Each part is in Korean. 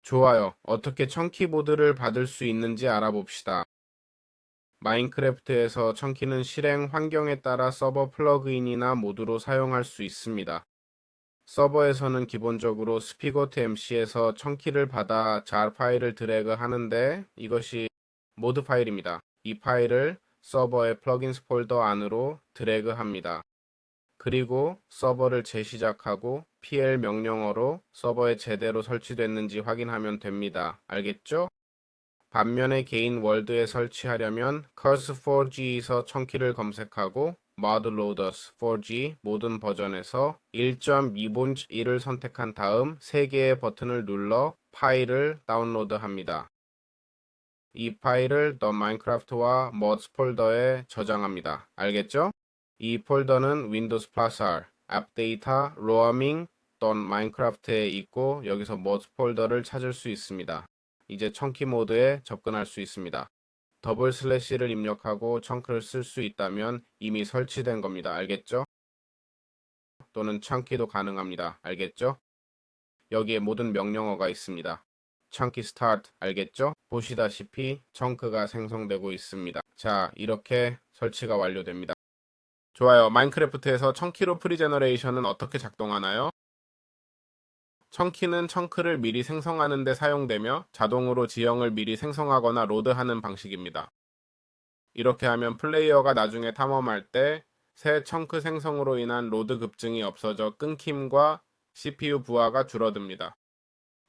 좋아요. 어떻게 청키보드를 받을 수 있는지 알아봅시다. 마인크래프트에서 청키는 실행 환경에 따라 서버 플러그인이나 모드로 사용할 수 있습니다. 서버에서는 기본적으로 스피고트 MC에서 청키를 받아 jar 파일을 드래그 하는데 이것이 모드 파일입니다. 이 파일을 서버의 플러긴스 폴더 안으로 드래그 합니다. 그리고 서버를 재시작하고 pl 명령어로 서버에 제대로 설치됐는지 확인하면 됩니다. 알겠죠? 반면에 개인 월드에 설치하려면 curse4g에서 청키를 검색하고 modloaders 4g 모든 버전에서 1.2.1을 선택한 다음 3개의 버튼을 눌러 파일을 다운로드합니다. 이 파일을 The Minecraft와 mods 폴더에 저장합니다. 알겠죠? 이 폴더는 윈도우즈 플러스 R, appdata, roaming, .minecraft에 있고 여기서 mods 폴더를 찾을 수 있습니다. 이제 청키 모드에 접근할 수 있습니다. 더블 슬래시를 입력하고 청크를 쓸 수 있다면 이미 설치된 겁니다. 알겠죠? 또는 청키도 가능합니다. 알겠죠? 여기에 모든 명령어가 있습니다. 청키 스타트 알겠죠? 보시다시피 청크가 생성되고 있습니다. 자, 이렇게 설치가 완료됩니다. 좋아요. 마인크래프트에서 청키로 프리제너레이션은 어떻게 작동하나요? 청키는 청크를 미리 생성하는 데 사용되며 자동으로 지형을 미리 생성하거나 로드하는 방식입니다. 이렇게 하면 플레이어가 나중에 탐험할 때 새 청크 생성으로 인한 로드 급증이 없어져 끊김과 CPU 부하가 줄어듭니다.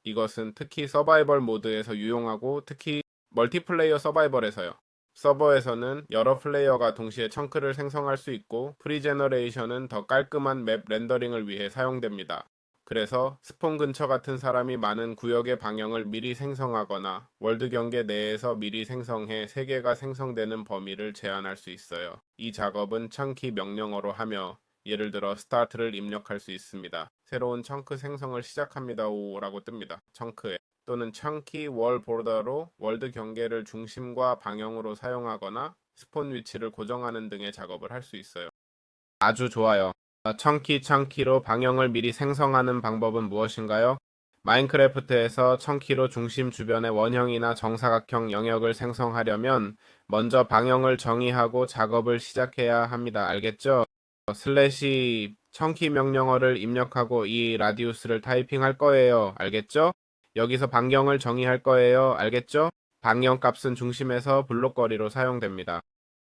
이것은 특히 서바이벌 모드에서 유용하고 특히 멀티플레이어 서바이벌에서요. 서버에서는 여러 플레이어가 동시에 청크를 생성할 수 있고 프리제너레이션은 더 깔끔한 맵 렌더링을 위해 사용됩니다. 그래서 스폰 근처 같은 사람이 많은 구역의 방향을 미리 생성하거나 월드 경계 내에서 미리 생성해 세계가 생성되는 범위를 제한할 수 있어요. 이 작업은 청키 명령어로 하며 예를 들어 start를 입력할 수 있습니다. 새로운 청크 생성을 시작합니다. 오라고 뜹니다. 청크에 또는 청키 월 보더로 월드 경계를 중심과 방향으로 사용하거나 스폰 위치를 고정하는 등의 작업을 할 수 있어요. 아주 좋아요. 청키로 방향을 미리 생성하는 방법은 무엇인가요? 마인크래프트에서 청키로 중심 주변의 원형이나 정사각형 영역을 생성하려면 먼저 방향을 정의하고 작업을 시작해야 합니다. 알겠죠? 슬래시 청키 명령어를 입력하고 이 라디우스를 타이핑할 거예요. 알겠죠? 여기서 방향을 정의할 거예요. 알겠죠? 방향 값은 중심에서 블록 거리로 사용됩니다.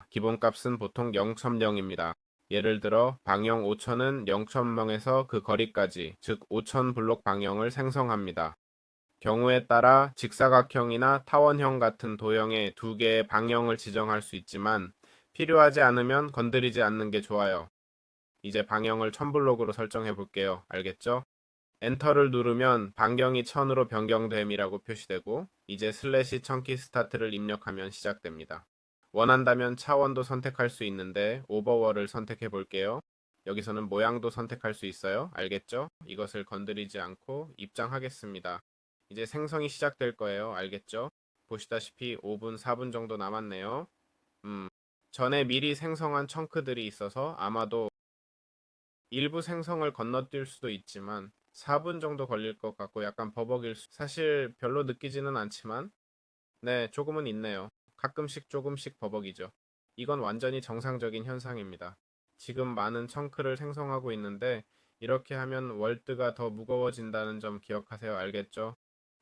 기본 값은 보통 0.0입니다. 예를 들어 방향 5,000은 0.0에서 그 거리까지, 즉 5,000 블록 방향을 생성합니다. 경우에 따라 직사각형이나 타원형 같은 도형의 두 개의 방향을 지정할 수 있지만 필요하지 않으면 건드리지 않는 게 좋아요. 이제 방향을 1000블록으로 설정해 볼게요. 알겠죠? 엔터를 누르면 반경이 1000으로 변경됨이라고 표시되고 이제 슬래시 청키 스타트를 입력하면 시작됩니다. 원한다면 차원도 선택할 수 있는데 오버월을 선택해 볼게요. 여기서는 모양도 선택할 수 있어요. 알겠죠? 이것을 건드리지 않고 입장하겠습니다. 이제 생성이 시작될 거예요. 알겠죠? 보시다시피 5분, 4분 정도 남았네요. 전에 미리 생성한 청크들이 있어서 아마도 일부 생성을 건너뛸 수도 있지만 4분 정도 걸릴 것 같고 약간 버벅일 사실 별로 느끼지는 않지만 네, 조금은 있네요. 가끔씩 조금씩 버벅이죠. 이건 완전히 정상적인 현상입니다. 지금 많은 청크를 생성하고 있는데 이렇게 하면 월드가 더 무거워진다는 점 기억하세요. 알겠죠?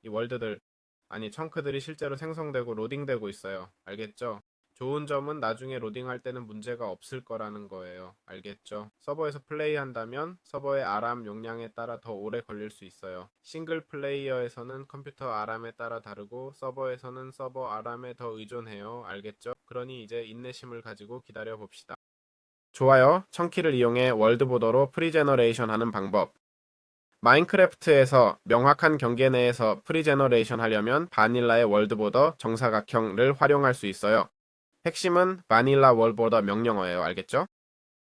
이 월드들, 아니 청크들이 실제로 생성되고 로딩되고 있어요. 알겠죠? 좋은 점은 나중에 로딩할 때는 문제가 없을 거라는 거예요. 알겠죠? 서버에서 플레이한다면 서버의 아람 용량에 따라 더 오래 걸릴 수 있어요. 싱글 플레이어에서는 컴퓨터 아람에 따라 다르고 서버에서는 서버 아람에 더 의존해요. 알겠죠? 그러니 이제 인내심을 가지고 기다려 봅시다. 좋아요. 청키를 이용해 월드보더로 프리제너레이션 하는 방법. 마인크래프트에서 명확한 경계 내에서 프리제너레이션 하려면 바닐라의 월드보더 정사각형을 활용할 수 있어요. 핵심은 바닐라 월보더 명령어예요. 알겠죠?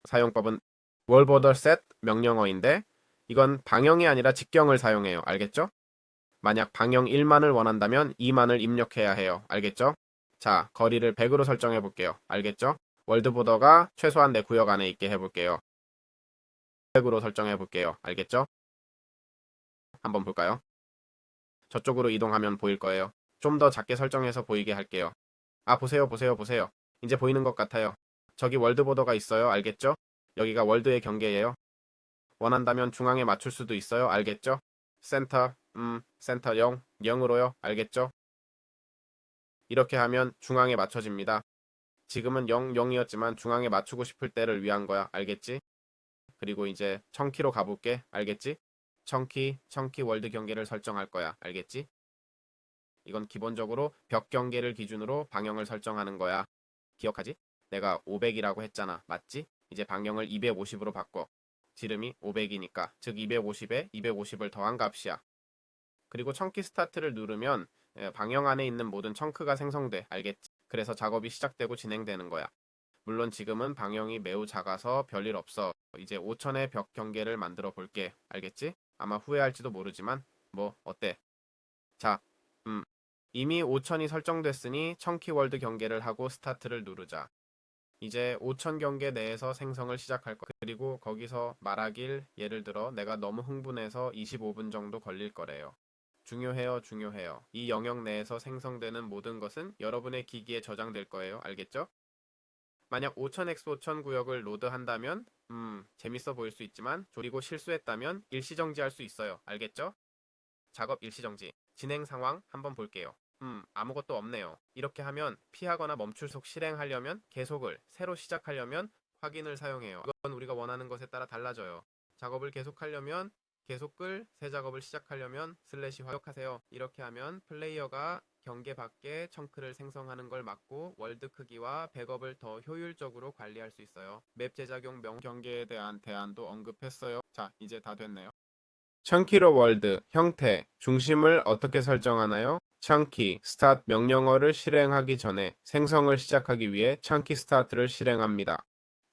사용법은 월보더 셋 명령어인데 이건 방형이 아니라 직경을 사용해요. 알겠죠? 만약 방형 1만을 원한다면 2만을 입력해야 해요. 알겠죠? 자, 거리를 100으로 설정해 볼게요. 알겠죠? 월드보더가 최소한 내 구역 안에 있게 해볼게요. 100으로 설정해 볼게요. 알겠죠? 한번 볼까요? 저쪽으로 이동하면 보일 거예요. 좀 더 작게 설정해서 보이게 할게요. 아, 보세요, 보세요, 보세요. 이제 보이는 것 같아요. 저기 월드 보더가 있어요. 알겠죠? 여기가 월드의 경계예요. 원한다면 중앙에 맞출 수도 있어요. 알겠죠? 센터, 센터 0, 0으로요. 알겠죠? 이렇게 하면 중앙에 맞춰집니다. 지금은 0, 0이었지만 중앙에 맞추고 싶을 때를 위한 거야. 알겠지? 그리고 이제 청키로 가볼게. 알겠지? 청키 월드 경계를 설정할 거야. 알겠지? 이건 기본적으로 벽 경계를 기준으로 방향을 설정하는 거야. 기억하지? 내가 500이라고 했잖아. 맞지? 이제 방향을 250으로 바꿔. 지름이 500이니까. 즉 250에 250을 더한 값이야. 그리고 청키 스타트를 누르면 방향 안에 있는 모든 청크가 생성돼. 알겠지? 그래서 작업이 시작되고 진행되는 거야. 물론 지금은 방향이 매우 작아서 별일 없어. 이제 5000의 벽 경계를 만들어 볼게. 알겠지? 아마 후회할지도 모르지만 뭐 어때? 자, 이미 5000이 설정됐으니 청키 월드 경계를 하고 스타트를 누르자. 이제 5000 경계 내에서 생성을 시작할 거야. 그리고 거기서 말하길 예를 들어 내가 너무 흥분해서 25분 정도 걸릴 거래요. 중요해요, 중요해요. 이 영역 내에서 생성되는 모든 것은 여러분의 기기에 저장될 거예요. 알겠죠? 만약 5000x 5000 구역을 로드한다면 재밌어 보일 수 있지만 그리고 실수했다면 일시정지할 수 있어요. 알겠죠? 작업 일시정지. 진행 상황 한번 볼게요. 아무것도 없네요. 이렇게 하면 피하거나 멈출속 실행하려면 계속을 새로 시작하려면 확인을 사용해요. 이건 우리가 원하는 것에 따라 달라져요. 작업을 계속하려면 계속을 새 작업을 시작하려면 슬래시 화역하세요. 이렇게 하면 플레이어가 경계 밖에 청크를 생성하는 걸 막고 월드 크기와 백업을 더 효율적으로 관리할 수 있어요. 맵 제작용 명 경계에 대한 대안도 언급했어요. 자, 이제 다 됐네요. 청키로 월드 형태 중심을 어떻게 설정하나요? 청키 스타트 명령어를 실행하기 전에 생성을 시작하기 위해 청키 스타트를 실행합니다.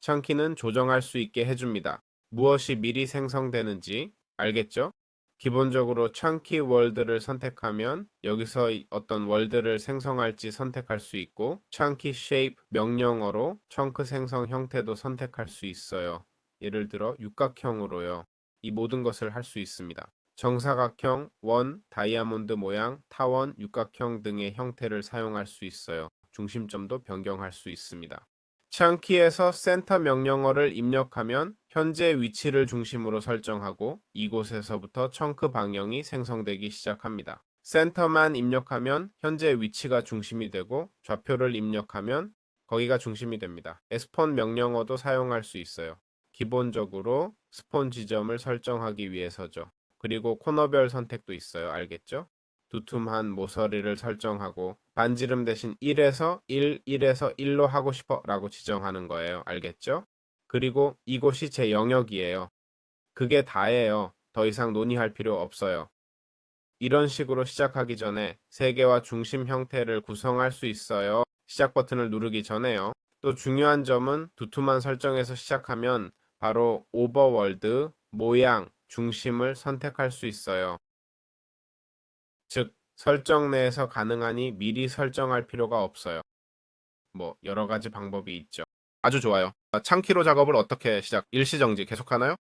청키는 조정할 수 있게 해줍니다. 무엇이 미리 생성되는지 알겠죠? 기본적으로 청키 월드를 선택하면 여기서 어떤 월드를 생성할지 선택할 수 있고 청키 쉐입 명령어로 청크 생성 형태도 선택할 수 있어요. 예를 들어 육각형으로요. 이 모든 것을 할 수 있습니다. 정사각형, 원, 다이아몬드 모양, 타원, 육각형 등의 형태를 사용할 수 있어요. 중심점도 변경할 수 있습니다. 창키에서 센터 명령어를 입력하면 현재 위치를 중심으로 설정하고 이곳에서부터 청크 방향이 생성되기 시작합니다. 센터만 입력하면 현재 위치가 중심이 되고 좌표를 입력하면 거기가 중심이 됩니다. 에스폰 명령어도 사용할 수 있어요. 기본적으로 스폰 지점을 설정하기 위해서죠. 그리고 코너별 선택도 있어요. 알겠죠? 두툼한 모서리를 설정하고 반지름 대신 1에서 1, 1에서 1로 하고 싶어 라고 지정하는 거예요. 알겠죠? 그리고 이곳이 제 영역이에요. 그게 다예요. 더 이상 논의할 필요 없어요. 이런 식으로 시작하기 전에 세계와 중심 형태를 구성할 수 있어요. 시작 버튼을 누르기 전에요. 또 중요한 점은 두툼한 설정에서 시작하면 바로 오버월드, 모양, 중심을 선택할 수 있어요. 즉, 설정 내에서 가능하니 미리 설정할 필요가 없어요. 뭐 여러 가지 방법이 있죠. 아주 좋아요. 창키로 작업을 어떻게 일시정지 계속하나요?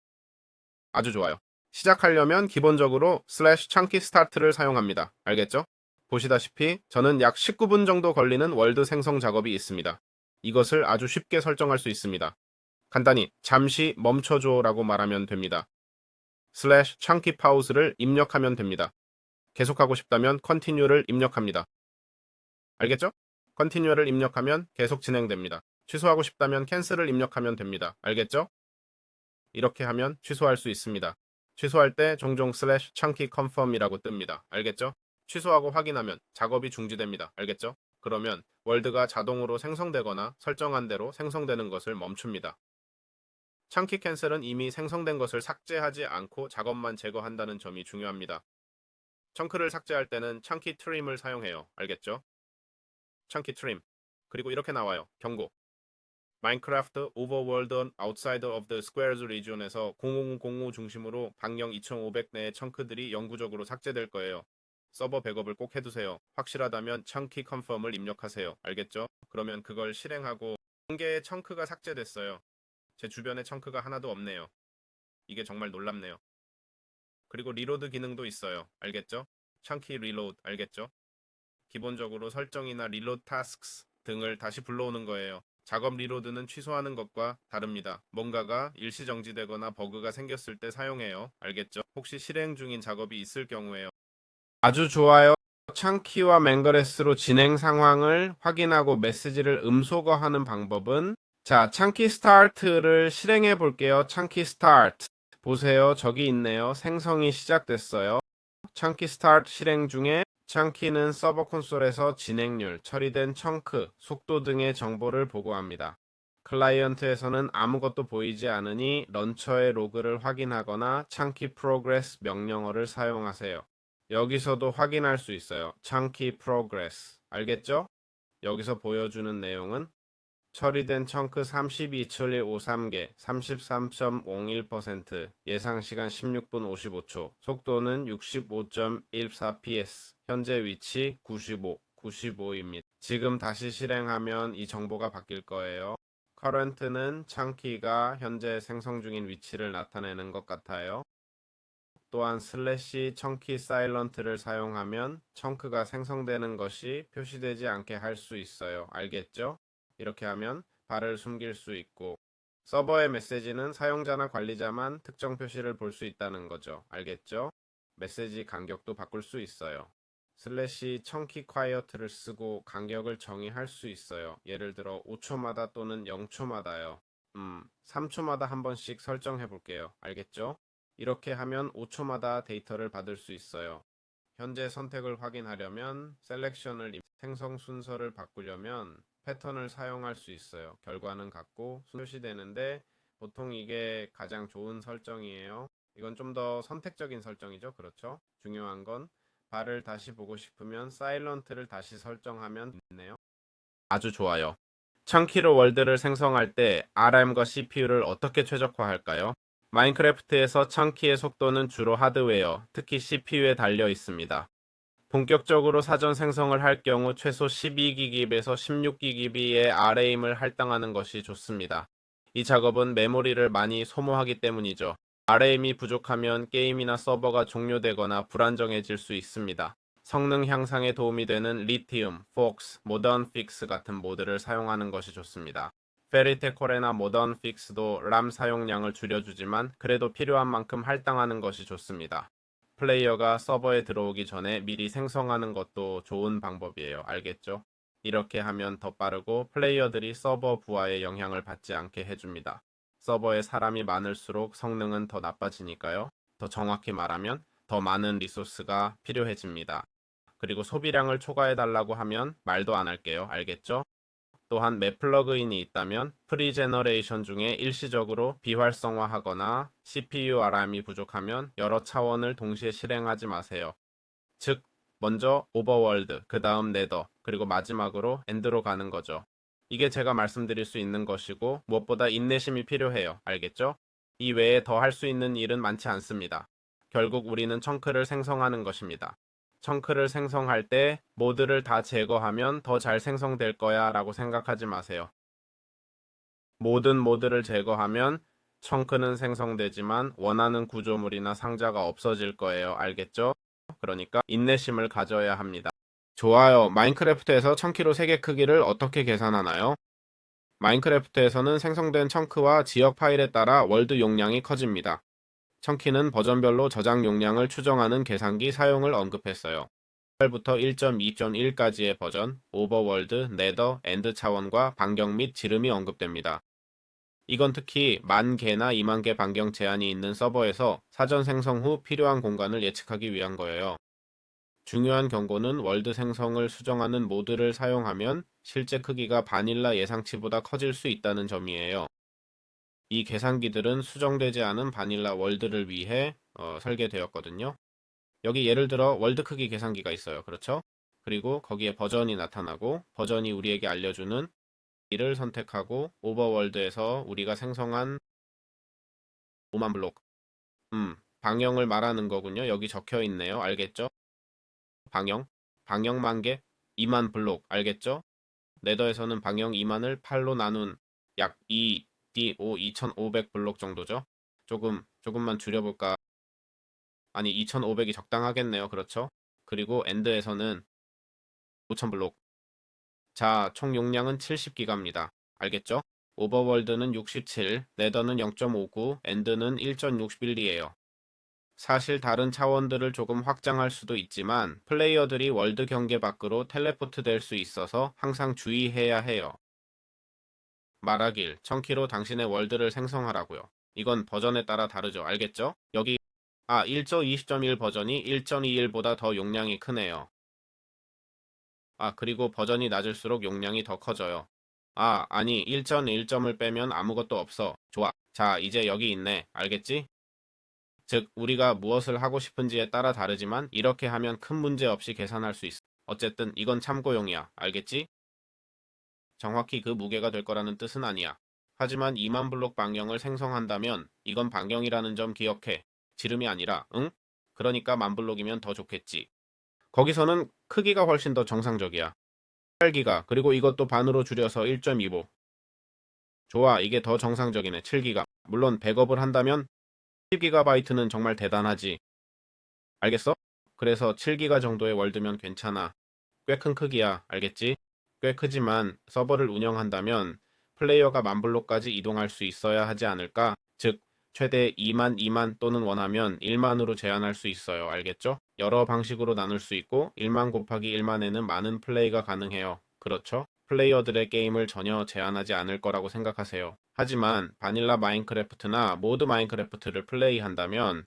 아주 좋아요. 시작하려면 기본적으로 슬래시 창키 스타트를 사용합니다. 알겠죠? 보시다시피 저는 약 19분 정도 걸리는 월드 생성 작업이 있습니다. 이것을 아주 쉽게 설정할 수 있습니다. 간단히 잠시 멈춰줘 라고 말하면 됩니다. 슬래시 창키 파우스를 입력하면 됩니다. 계속하고 싶다면 컨티뉴를 입력합니다. 알겠죠? 컨티뉴를 입력하면 계속 진행됩니다. 취소하고 싶다면 캔슬을 입력하면 됩니다. 알겠죠? 이렇게 하면 취소할 수 있습니다. 취소할 때 종종 슬래시 chunky confirm이라고 뜹니다. 알겠죠? 취소하고 확인하면 작업이 중지됩니다. 알겠죠? 그러면 월드가 자동으로 생성되거나 설정한 대로 생성되는 것을 멈춥니다. chunky 캔슬은 이미 생성된 것을 삭제하지 않고 작업만 제거한다는 점이 중요합니다. 청크를 삭제할 때는 chunky trim을 사용해요. 알겠죠? chunky trim. 그리고 이렇게 나와요. 경고. 마인크래프트 오버월드 아웃사이드 오브 더 스퀘어즈 리전에서 0005 중심으로 방영 2500 내의 청크들이 영구적으로 삭제될 거예요. 서버 백업을 꼭 해두세요. 확실하다면 청키 컨펌을 입력하세요. 알겠죠? 그러면 그걸 실행하고 공개의 청크가 삭제됐어요. 제 주변에 청크가 하나도 없네요. 이게 정말 놀랍네요. 그리고 리로드 기능도 있어요. 알겠죠? chunky reload 알겠죠? 기본적으로 설정이나 reload tasks 등을 다시 불러오는 거예요. 작업 리로드는 취소하는 것과 다릅니다. 뭔가가 일시 정지되거나 버그가 생겼을 때 사용해요. 알겠죠? 혹시 실행 중인 작업이 있을 경우에요. 아주 좋아요. 창키와 맹거레스로 진행 상황을 확인하고 메시지를 음소거하는 방법은 자, 창키 스타트를 실행해 볼게요. 창키 스타트. 보세요. 저기 있네요. 생성이 시작됐어요. 창키 스타트 실행 중에 창키는 서버 콘솔에서 진행률, 처리된 청크, 속도 등의 정보를 보고합니다. 클라이언트에서는 아무것도 보이지 않으니 런처의 로그를 확인하거나 창키 프로그레스 명령어를 사용하세요. 여기서도 확인할 수 있어요. 창키 프로그레스. 알겠죠? 여기서 보여주는 내용은 처리된 청크 32.153개, 33.01%, 예상 시간 16분 55초, 속도는 65.14ps, 현재 위치 95입니다. 지금 다시 실행하면 이 정보가 바뀔 거예요. current는 창키가 현재 생성 중인 위치를 나타내는 것 같아요. 또한 슬래시 청키 사일런트를 사용하면 청크가 생성되는 것이 표시되지 않게 할 수 있어요. 알겠죠? 이렇게 하면 발을 숨길 수 있고 서버의 메시지는 사용자나 관리자만 특정 표시를 볼 수 있다는 거죠. 알겠죠? 메시지 간격도 바꿀 수 있어요. 슬래시 청키 콰이어트를 쓰고 간격을 정의할 수 있어요. 예를 들어 5초마다 또는 0초마다요. 3초마다 한 번씩 설정해 볼게요. 알겠죠? 이렇게 하면 5초마다 데이터를 받을 수 있어요. 현재 선택을 확인하려면 셀렉션을 생성 순서를 바꾸려면 패턴을 사용할 수 있어요. 결과는 같고 표시되는데 보통 이게 가장 좋은 설정이에요. 이건 좀 더 선택적인 설정이죠. 그렇죠? 중요한 건 발을 다시 보고 싶으면 사일런트를 다시 설정하면 됐네요. 아주 좋아요. 1000kilo 월드를 생성할 때 RM과 CPU를 어떻게 최적화할까요? 마인크래프트에서 1000키의 속도는 주로 하드웨어, 특히 CPU에 달려 있습니다. 본격적으로 사전 생성을 할 경우 최소 12기기에서 16기기의 RAM을 할당하는 것이 좋습니다. 이 작업은 메모리를 많이 소모하기 때문이죠. RAM이 부족하면 게임이나 서버가 종료되거나 불안정해질 수 있습니다. 성능 향상에 도움이 되는 리티움, 폭스, 모던 픽스 같은 모드를 사용하는 것이 좋습니다. 페리테코레나 모던 픽스도 람 사용량을 줄여주지만 그래도 필요한 만큼 할당하는 것이 좋습니다. 플레이어가 서버에 들어오기 전에 미리 생성하는 것도 좋은 방법이에요. 알겠죠? 이렇게 하면 더 빠르고 플레이어들이 서버 부하에 영향을 받지 않게 해줍니다. 서버에 사람이 많을수록 성능은 더 나빠지니까요. 더 정확히 말하면 더 많은 리소스가 필요해집니다. 그리고 소비량을 초과해달라고 하면 말도 안 할게요. 알겠죠? 또한 맵 플러그인이 있다면 프리제너레이션 중에 일시적으로 비활성화하거나 CPU RAM이 부족하면 여러 차원을 동시에 실행하지 마세요. 즉, 먼저 오버월드, 그 다음 네더, 그리고 마지막으로 엔드로 가는 거죠. 이게 제가 말씀드릴 수 있는 것이고 무엇보다 인내심이 필요해요. 알겠죠? 이 외에 더 할 수 있는 일은 많지 않습니다. 결국 우리는 청크를 생성하는 것입니다. 청크를 생성할 때 모드를 다 제거하면 더 잘 생성될 거야 라고 생각하지 마세요. 모든 모드를 제거하면 청크는 생성되지만 원하는 구조물이나 상자가 없어질 거예요. 알겠죠? 그러니까 인내심을 가져야 합니다. 좋아요. 마인크래프트에서 1000kilo 세계 크기를 어떻게 계산하나요? 마인크래프트에서는 생성된 청크와 지역 파일에 따라 월드 용량이 커집니다. 청키는 버전별로 저장 용량을 추정하는 계산기 사용을 언급했어요. 1부터 1.2.1까지의 버전, 오버월드, 네더, 엔드 차원과 반경 및 지름이 언급됩니다. 이건 특히 10,000개나 20,000개 반경 제한이 있는 서버에서 사전 생성 후 필요한 공간을 예측하기 위한 거예요. 중요한 경고는 월드 생성을 수정하는 모드를 사용하면 실제 크기가 바닐라 예상치보다 커질 수 있다는 점이에요. 이 계산기들은 수정되지 않은 바닐라 월드를 위해 설계되었거든요. 여기 예를 들어 월드 크기 계산기가 있어요. 그렇죠? 그리고 거기에 버전이 나타나고 버전이 우리에게 알려주는 이를 선택하고 오버월드에서 우리가 생성한 5만 블록 방영을 말하는 거군요. 여기 적혀 있네요. 알겠죠? 방영 10,000개 2만 블록 알겠죠? 네더에서는 방영 2만을 8로 나눈 약 2D5 2500 블록 정도죠. 조금만 줄여볼까? 아니 2500이 적당하겠네요. 그렇죠? 그리고 엔드에서는 5000블록. 자, 총 용량은 70기가입니다. 알겠죠? 오버월드는 67, 네더는 0.59, 엔드는 1.61이에요. 사실 다른 차원들을 조금 확장할 수도 있지만 플레이어들이 월드 경계 밖으로 텔레포트 될 수 있어서 항상 주의해야 해요. 말하길, 청키로 당신의 월드를 생성하라고요. 이건 버전에 따라 다르죠. 알겠죠? 여기 1.20.1 버전이 1.21보다 더 용량이 크네요. 그리고 버전이 낮을수록 용량이 더 커져요. 아니 1.1점을 빼면 아무것도 없어. 좋아. 자, 이제 여기 있네. 알겠지? 즉, 우리가 무엇을 하고 싶은지에 따라 다르지만 이렇게 하면 큰 문제 없이 계산할 수 있어. 어쨌든 이건 참고용이야. 알겠지? 정확히 그 무게가 될 거라는 뜻은 아니야. 하지만 2만 블록 방향을 생성한다면 이건 방향이라는 점 기억해. 지름이 아니라, 응? 그러니까 만 블록이면 더 좋겠지. 거기서는 크기가 훨씬 더 정상적이야. 8기가, 그리고 이것도 반으로 줄여서 1.25. 좋아, 이게 더 정상적이네. 7기가. 물론 백업을 한다면 10GB는 정말 대단하지. 알겠어? 그래서 7기가 정도의 월드면 괜찮아. 꽤 큰 크기야. 알겠지? 꽤 크지만 서버를 운영한다면 플레이어가 만 블록까지 이동할 수 있어야 하지 않을까? 즉, 최대 2만 또는 원하면 1만으로 제한할 수 있어요. 알겠죠? 여러 방식으로 나눌 수 있고 1만 곱하기 1만에는 많은 플레이가 가능해요. 그렇죠? 플레이어들의 게임을 전혀 제한하지 않을 거라고 생각하세요. 하지만 바닐라 마인크래프트나 모드 마인크래프트를 플레이한다면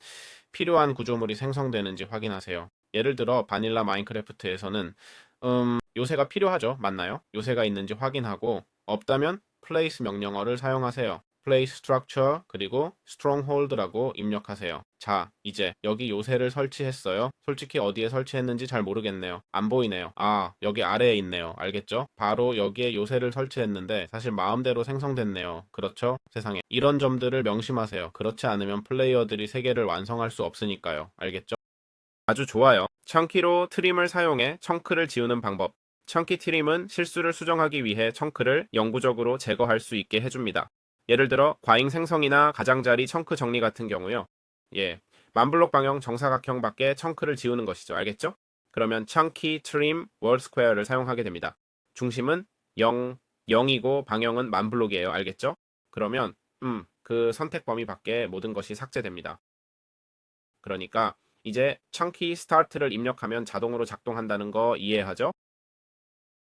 필요한 구조물이 생성되는지 확인하세요. 예를 들어 바닐라 마인크래프트에서는 요새가 필요하죠. 맞나요? 요새가 있는지 확인하고 없다면 place 명령어를 사용하세요. place structure 그리고 stronghold라고 입력하세요. 자, 이제 여기 요새를 설치했어요. 솔직히 어디에 설치했는지 잘 모르겠네요. 안 보이네요. 여기 아래에 있네요. 알겠죠? 바로 여기에 요새를 설치했는데 사실 마음대로 생성됐네요. 그렇죠? 세상에. 이런 점들을 명심하세요. 그렇지 않으면 플레이어들이 세계를 완성할 수 없으니까요. 알겠죠? 아주 좋아요. 청키로 트림을 사용해 청크를 지우는 방법. 청키 트림은 실수를 수정하기 위해 청크를 영구적으로 제거할 수 있게 해줍니다. 예를 들어 과잉 생성이나 가장자리 청크 정리 같은 경우요. 만블록 방향 정사각형밖에 청크를 지우는 것이죠. 알겠죠? 그러면 청키 트림 월 스퀘어를 사용하게 됩니다. 중심은 0, 0이고 방향은 만블록이에요. 알겠죠? 그러면 그 선택 범위 밖에 모든 것이 삭제됩니다. 그러니까 이제 chunky start를 입력하면 자동으로 작동한다는 거 이해하죠?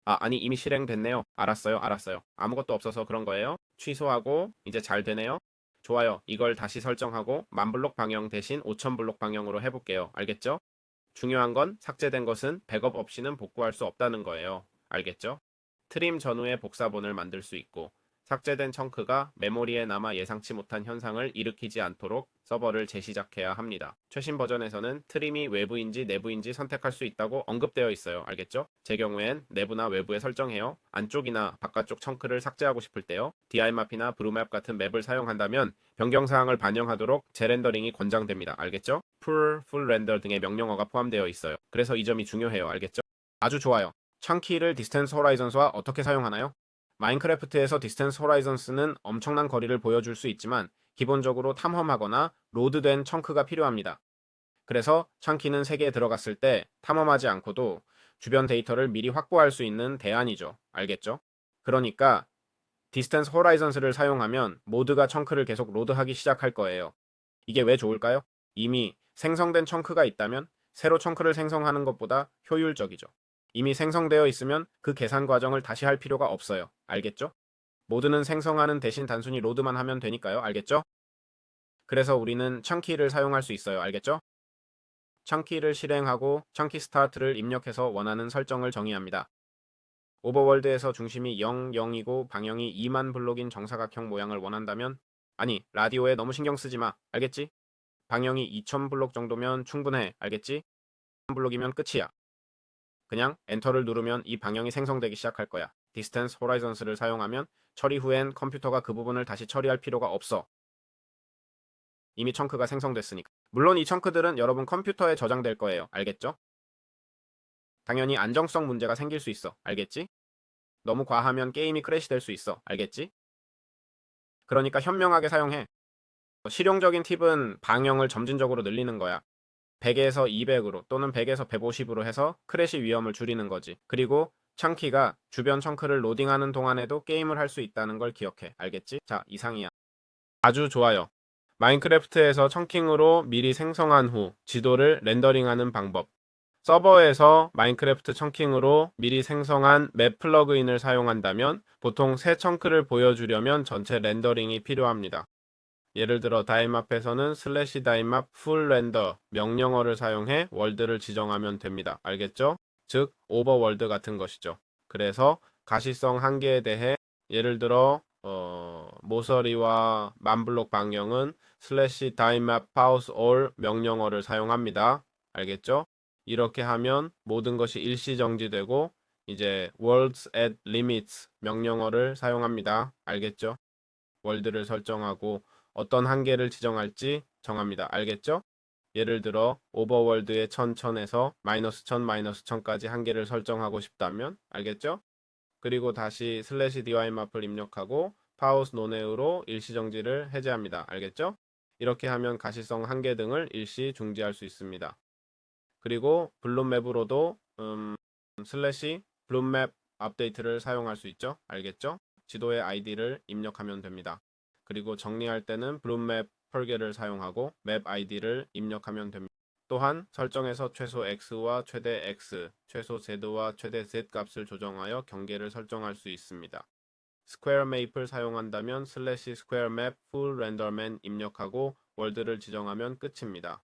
아니 이미 실행됐네요. 알았어요. 아무것도 없어서 그런 거예요. 취소하고 이제 잘 되네요. 좋아요. 이걸 다시 설정하고 만블록 방향 대신 5000블록 방향으로 해볼게요. 알겠죠? 중요한 건 삭제된 것은 백업 없이는 복구할 수 없다는 거예요. 알겠죠? 트림 전후에 복사본을 만들 수 있고 삭제된 청크가 메모리에 남아 예상치 못한 현상을 일으키지 않도록 서버를 재시작해야 합니다. 최신 버전에서는 트림이 외부인지 내부인지 선택할 수 있다고 언급되어 있어요. 알겠죠? 제 경우엔 내부나 외부에 설정해요. 안쪽이나 바깥쪽 청크를 삭제하고 싶을 때요. DRMap이나 브루맵 같은 맵을 사용한다면 변경사항을 반영하도록 재렌더링이 권장됩니다. 알겠죠? full render 등의 명령어가 포함되어 있어요. 그래서 이 점이 중요해요. 알겠죠? 아주 좋아요. 청키를 디스턴스 호라이전스와 어떻게 사용하나요? 마인크래프트에서 디스턴스 호라이전스는 엄청난 거리를 보여줄 수 있지만 기본적으로 탐험하거나 로드된 청크가 필요합니다. 그래서 청키는 세계에 들어갔을 때 탐험하지 않고도 주변 데이터를 미리 확보할 수 있는 대안이죠. 알겠죠? 그러니까 디스턴스 호라이전스를 사용하면 모드가 청크를 계속 로드하기 시작할 거예요. 이게 왜 좋을까요? 이미 생성된 청크가 있다면 새로 청크를 생성하는 것보다 효율적이죠. 이미 생성되어 있으면 그 계산 과정을 다시 할 필요가 없어요. 알겠죠? 모드는 생성하는 대신 단순히 로드만 하면 되니까요. 알겠죠? 그래서 우리는 청키를 사용할 수 있어요. 알겠죠? 청키를 실행하고 청키 스타트를 입력해서 원하는 설정을 정의합니다. 오버월드에서 중심이 0, 0이고 방향이 2만 블록인 정사각형 모양을 원한다면 라디오에 너무 신경 쓰지 마. 알겠지? 방향이 2000 블록 정도면 충분해. 알겠지? 1000 블록이면 끝이야. 그냥 엔터를 누르면 이 방향이 생성되기 시작할 거야. 디스턴스 호라이전스를 사용하면 처리 후엔 컴퓨터가 그 부분을 다시 처리할 필요가 없어. 이미 청크가 생성됐으니까. 물론 이 청크들은 여러분 컴퓨터에 저장될 거예요. 알겠죠? 당연히 안정성 문제가 생길 수 있어. 알겠지? 너무 과하면 게임이 크래시 될 수 있어. 알겠지? 그러니까 현명하게 사용해. 실용적인 팁은 방향을 점진적으로 늘리는 거야. 100에서 200으로 또는 100에서 150으로 해서 크래시 위험을 줄이는 거지. 그리고 창키가 주변 청크를 로딩하는 동안에도 게임을 할 수 있다는 걸 기억해. 알겠지? 자, 이상이야. 아주 좋아요. 마인크래프트에서 청킹으로 미리 생성한 후 지도를 렌더링하는 방법. 서버에서 마인크래프트 청킹으로 미리 생성한 맵 플러그인을 사용한다면 보통 새 청크를 보여주려면 전체 렌더링이 필요합니다. 예를 들어 다임맵에서는 슬래시 다임맵 풀 렌더 명령어를 사용해 월드를 지정하면 됩니다. 알겠죠? 즉 오버월드 같은 것이죠. 그래서 가시성 한계에 대해 예를 들어 모서리와 만블록 방향은 슬래시 다임맵 파우스 올 명령어를 사용합니다. 알겠죠? 이렇게 하면 모든 것이 일시 정지되고 이제 worlds at limits 명령어를 사용합니다. 알겠죠? 월드를 설정하고 어떤 한계를 지정할지 정합니다. 알겠죠? 예를 들어 오버월드의 1000에서 마이너스 1000 마이너스 1000까지 한계를 설정하고 싶다면 알겠죠? 그리고 다시 슬래시 디와인 마플 입력하고 파우스 노네우로 일시정지를 해제합니다. 알겠죠? 이렇게 하면 가시성 한계 등을 일시 중지할 수 있습니다. 그리고 블룸맵으로도 슬래시 블룸맵 업데이트를 사용할 수 있죠. 알겠죠? 지도의 아이디를 입력하면 됩니다. 그리고 정리할 때는 블룸맵 펄게를 사용하고 맵 아이디를 입력하면 됩니다. 또한 설정에서 최소 X와 최대 X, 최소 Z와 최대 Z 값을 조정하여 경계를 설정할 수 있습니다. 스퀘어 맵을 사용한다면 슬래시 스퀘어 맵 풀 렌더맨 입력하고 월드를 지정하면 끝입니다.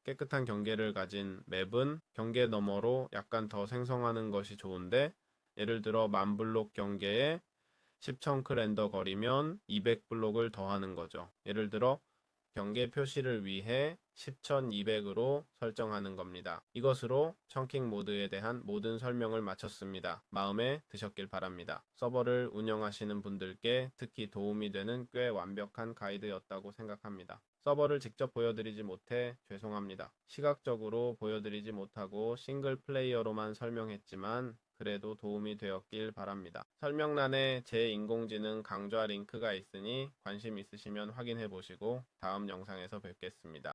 깨끗한 경계를 가진 맵은 경계 너머로 약간 더 생성하는 것이 좋은데 예를 들어 10,000블록 경계에 10,000크 렌더 거리면 200블록을 더하는 거죠. 예를 들어 경계 표시를 위해 10,200으로 설정하는 겁니다. 이것으로 청킹 모드에 대한 모든 설명을 마쳤습니다. 마음에 드셨길 바랍니다. 서버를 운영하시는 분들께 특히 도움이 되는 꽤 완벽한 가이드였다고 생각합니다. 서버를 직접 보여드리지 못해 죄송합니다. 시각적으로 보여드리지 못하고 싱글 플레이어로만 설명했지만 그래도 도움이 되었길 바랍니다. 설명란에 제 인공지능 강좌 링크가 있으니 관심 있으시면 확인해 보시고 다음 영상에서 뵙겠습니다.